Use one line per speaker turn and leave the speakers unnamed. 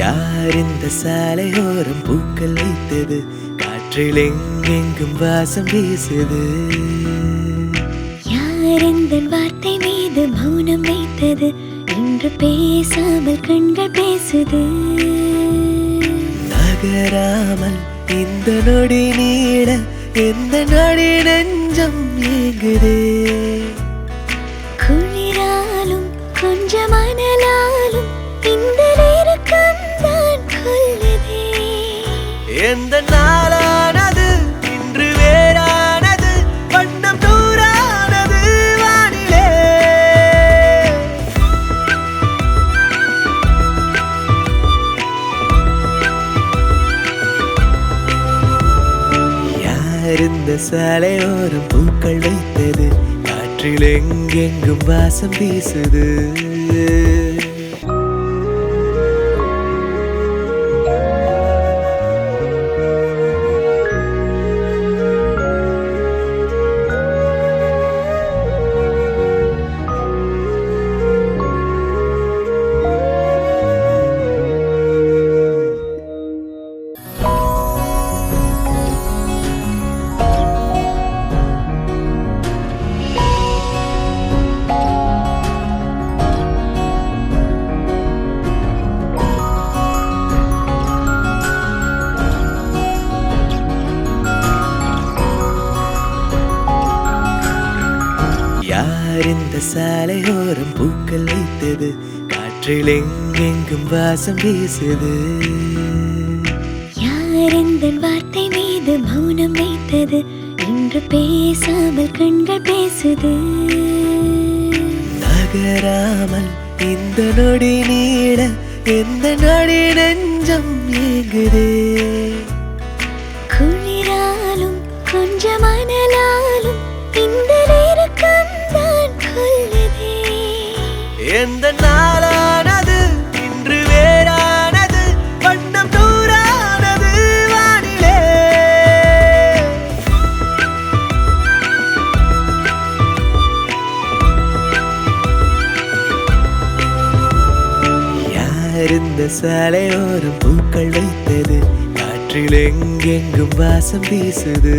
யார் இந்த சாலையோரம் பூக்கள் வைத்தது? காற்றில் எங்கெங்கும் வாசம் வீசுது.
யார் இந்த வார்த்தை மீது மௌனம் வைத்தது? இன்று பேசாமல் கண்கள் பேசுது.
நகராமல் இந்த நொடி நீட எந்த நொடி நெஞ்சம் ஏங்குதே.
குளிராலும் கொஞ்சம் அனலாலும் இந்த நெருக்கம் தான் கொல்லுதே.
எந்த நாளானது இன்று வேறானது, வண்ணம் தூரானது வானிலே. யார் இந்த சாலையோரம் பூக்கள் வைத்தது? காற்றில் எங்கெங்கும் வாசம் வீசுது. யார் இந்த சாலையோரம் பூக்கள் வைத்தது? காற்றில் எங்கெங்கும் வாசம் வீசுது.
யார் இந்த வார்த்தை மீது மௌனம் வைத்தது? இன்று பேசாமல் கண்கள் பேசுது.
நகராமல் இந்த நொடி நீட எந்த நொடி நெஞ்சம் ஏங்குதே.
குளிராலும் கொஞ்சம் அனலாலும் இந்த நெருக்கம் தான் கொல்லுதே.
எந்த நாளானது இன்று வேறானது, வண்ணம் தூரானது வானிலே. யார் இந்த சாலையோரம் பூக்கள் வைத்தது? காற்றில் எங்கெங்கும் வாசம் வீசுது.